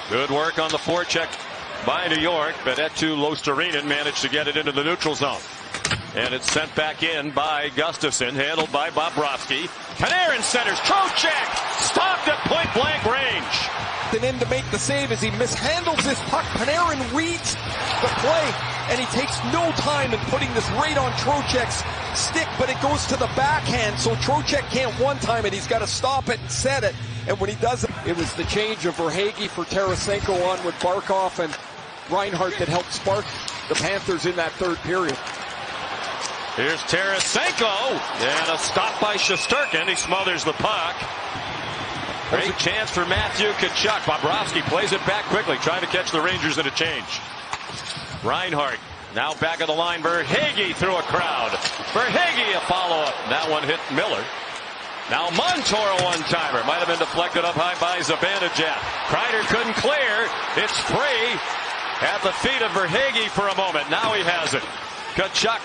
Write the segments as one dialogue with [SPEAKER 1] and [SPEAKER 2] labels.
[SPEAKER 1] Good work on the forecheck by New York, but Eetu Luostarinen managed to get it into the neutral zone. And it's sent back in by Gustafsson, handled by Bobrovsky. Panarin centers, Trocheck stopped at point-blank range.
[SPEAKER 2] And in to make the save as he mishandles this puck. Panarin reads the play, and he takes no time in putting this right on Trocheck's stick, but it goes to the backhand, so Trocheck can't one-time it. He's got to stop it and set it, and when he does it, it was the change of Verhaeghe for Tarasenko on with Barkov and Reinhart that helped spark the Panthers in that third period.
[SPEAKER 1] Here's Tarasenko, and a stop by Shesterkin. He smothers the puck. Great chance for Matthew Tkachuk. Bobrovsky plays it back quickly, trying to catch the Rangers in a change. Reinhart now back of the line. Verhaeghe through a crowd. Verhaeghe a follow-up. That one hit Miller. Now Montour a one-timer. Might have been deflected up high by Zibanejad. Kreider couldn't clear. It's free at the feet of Verhaeghe for a moment. Now he has it. Tkachuk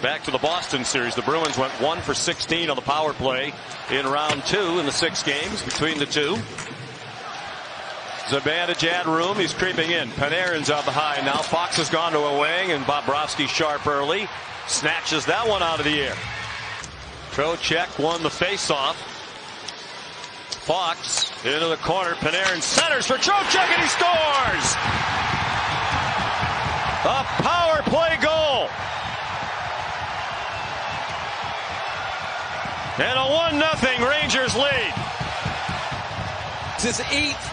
[SPEAKER 1] back to the Boston series. The Bruins went 1 for 16 on the power play in round 2 in the 6 games between the two. Zibanejad room. He's creeping in. Panarin's on the high now. Fox has gone to a wing, and Bobrovsky sharp early. Snatches that one out of the air. Trocheck won the face-off. Fox into the corner. Panarin centers for Trocheck, and he scores! A power play goal. And a 1-0 Rangers lead.
[SPEAKER 2] His 8th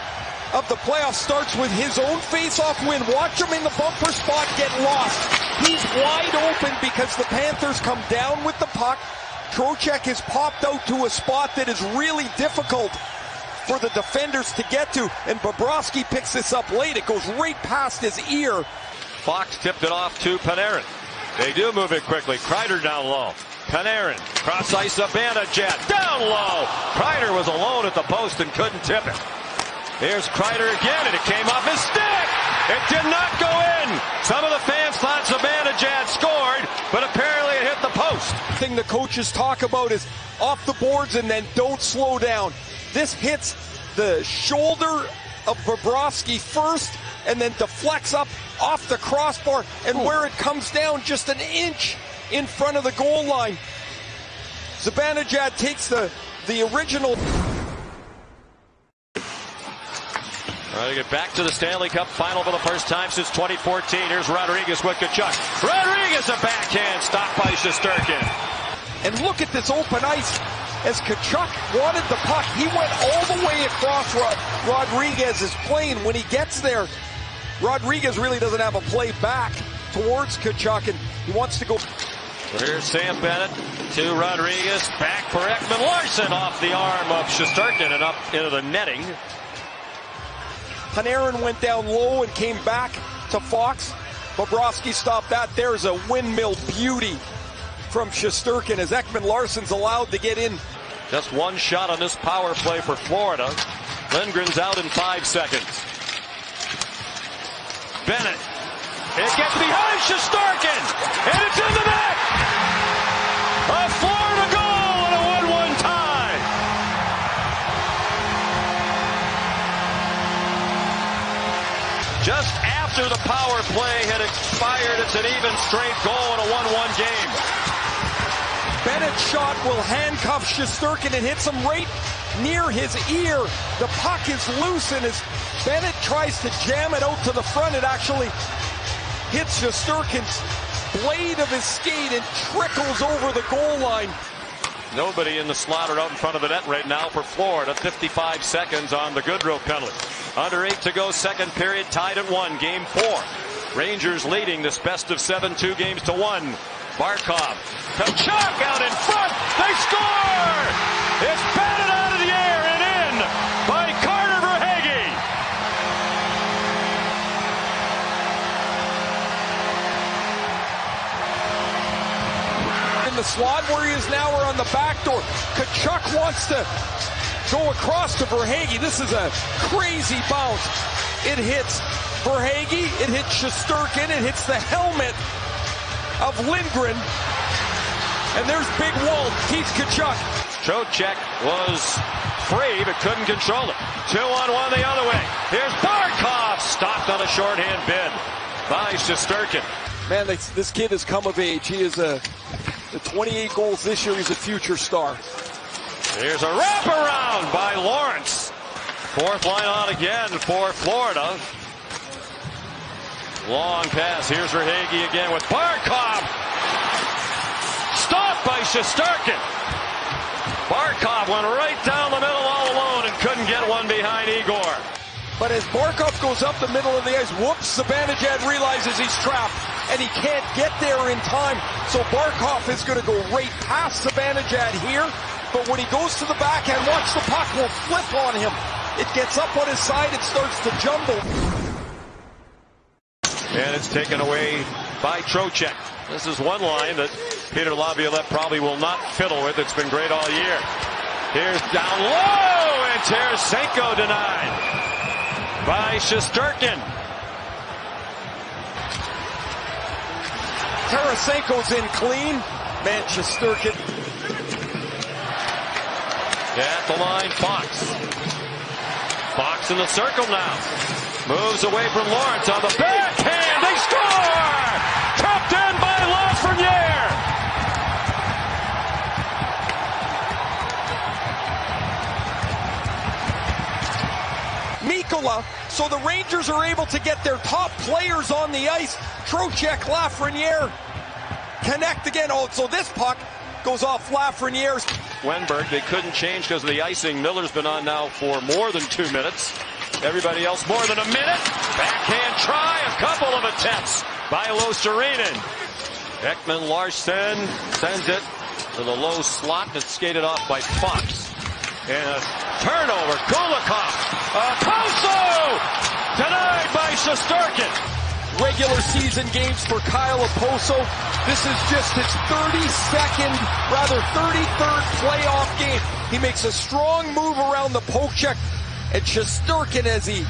[SPEAKER 2] of the playoffs starts with his own face-off win. Watch him in the bumper spot get lost. He's wide open because the Panthers come down with the puck. Trocheck has popped out to a spot that is really difficult for the defenders to get to, and Bobrovsky picks this up late. It goes right past his ear.
[SPEAKER 1] Fox tipped it off to Panarin. They do move it quickly. Kreider down low. Panarin, cross ice, Zibanejad, down low. Kreider was alone at the post and couldn't tip it. Here's Kreider again, and it came off his stick. It did not go in. Some of the fans thought Zibanejad scored, but apparently it hit the post.
[SPEAKER 2] The thing the coaches talk about is off the boards and then don't slow down. This hits the shoulder of Bobrovsky first and then deflects up off the crossbar, and where it comes down just an inch in front of the goal line. Zibanejad takes the original.
[SPEAKER 1] Trying to get back to the Stanley Cup final for the first time since 2014. Here's Rodriguez with Tkachuk. Rodriguez a backhand stopped by Shesterkin.
[SPEAKER 2] And look at this open ice as Tkachuk wanted the puck. He went all the way across Rodriguez's plane. When he gets there, Rodriguez really doesn't have a play back towards Tkachuk, and he wants to go.
[SPEAKER 1] Here's Sam Bennett to Rodriguez. Back for Ekman-Larsson off the arm of Shesterkin and up into the netting.
[SPEAKER 2] Panarin went down low and came back to Fox. Bobrovsky stopped that. There's a windmill beauty from Shesterkin as Ekman-Larsson's allowed to get in.
[SPEAKER 1] Just one shot on this power play for Florida. Lindgren's out in 5 seconds. Bennett. It gets behind Shesterkin, and it's in the net! A Florida goal and a 1-1 tie! Just after the power play had expired, it's an even strength goal in a 1-1 game.
[SPEAKER 2] Bennett's shot will handcuff Shesterkin and hits him right near his ear. The puck is loose, and as Bennett tries to jam it out to the front, it actually hits Shesterkin's blade of his skate and trickles over the goal line.
[SPEAKER 1] Nobody in the slot or out in front of the net right now for Florida. 55 seconds on the Goodrow penalty. Under 8 to go, second period, tied at 1, game 4. Rangers leading this best of 7, 2 games to 1. Barkov, Tkachuk out in front, they score! It's batted out of the air and in by Carter Verhaeghe.
[SPEAKER 2] In the slot where he is now, or on the back door. Tkachuk wants to go across to Verhaeghe. This is a crazy bounce. It hits Verhaeghe, it hits Shesterkin, it hits the helmet of Lindgren. And there's Big Walt, Keith Tkachuk.
[SPEAKER 1] Trocheck was free, but couldn't control it. 2-on-1 the other way. Here's Barkov, stopped on a shorthand bid by Shesterkin.
[SPEAKER 2] Man, this kid has come of age. He is the 28 goals this year. He's a future star.
[SPEAKER 1] Here's a wraparound by Lawrence. Fourth line on again for Florida. Long pass. Here's Verhaeghe again with Barkov. Stopped by Shesterkin. Barkov went right down the middle all alone and couldn't get one behind Igor.
[SPEAKER 2] But as Barkov goes up the middle of the ice, whoops, Zibanejad realizes he's trapped and he can't get there in time. So Barkov is going to go right past Zibanejad here. But when he goes to the backhand, watch the puck will flip on him. It gets up on his side and starts to jumble.
[SPEAKER 1] And it's taken away by Trocheck. This is one line that Peter Laviolette probably will not fiddle with. It's been great all year. Here's down low, and Tarasenko denied by Shesterkin.
[SPEAKER 2] Tarasenko's in clean. Man, Shesterkin.
[SPEAKER 1] At the line, Fox. Fox in the circle now. Moves away from Lawrence on the backhand. They score! Trapped in by Lafreniere.
[SPEAKER 2] Mikkola. So the Rangers are able to get their top players on the ice. Trocheck, Lafreniere connect again. Oh, so this puck goes off Lafreniere's.
[SPEAKER 1] Wenberg, they couldn't change because of the icing. Miller's been on now for more than 2 minutes. Everybody else more than a minute. Backhand try, a couple of attempts by Loserinen. Ekman Larsson sends it to the low slot that's skated off by Fox. And a turnover. Kulikov. Oposo! Denied by Shesterkin.
[SPEAKER 2] Regular season games for Kyle Oposo. This is just his 33rd playoff game. He makes a strong move around the poke check, and Shesterkin, as he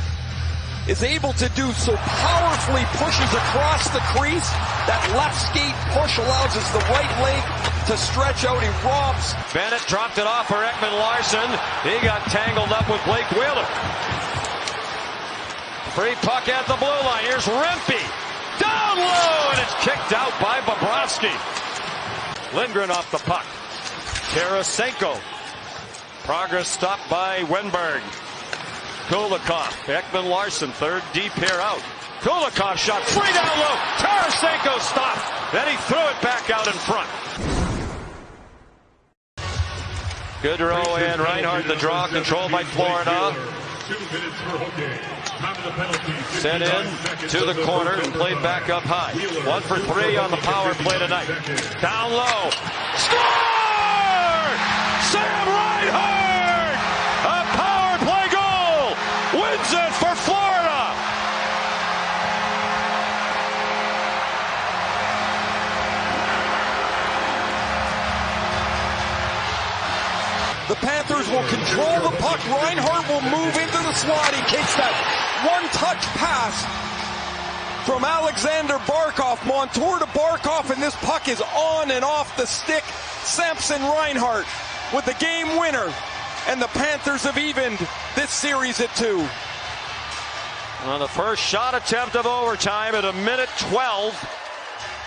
[SPEAKER 2] is able to do so powerfully, pushes across the crease. That left skate push allows us the right leg to stretch out. He robs.
[SPEAKER 1] Bennett dropped it off for Ekman Larsson. He got tangled up with Blake Wheeler. Free puck at the blue line. Here's Rempe. Down low, and it's kicked out by Bobrovsky. Lindgren off the puck. Tarasenko. Progress stopped by Wenberg. Kulikov. Ekman Larsson, third deep here out. Kulikov shot free down low. Tarasenko stopped. Then he threw it back out in front. Goodrow and Reinhart the draw, controlled by Florida.
[SPEAKER 3] 2 minutes for okay.
[SPEAKER 1] Sent in to the corner and played back up high. 1 for 3 on the power play tonight. Down low. Score! Sam Reinhart! A power play goal! Wins it for Florida!
[SPEAKER 2] The Panthers will control the puck. Reinhart will move into the slot. He takes that one-touch pass from Alexander Barkov. Montour to Barkov, and this puck is on and off the stick. Samson Reinhart with the game winner. And the Panthers have evened this series at 2.
[SPEAKER 1] On the first shot attempt of overtime at 1:12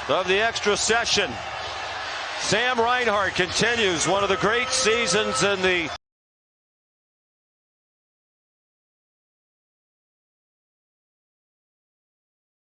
[SPEAKER 1] of the extra session. Sam Reinhart continues one of the great seasons in the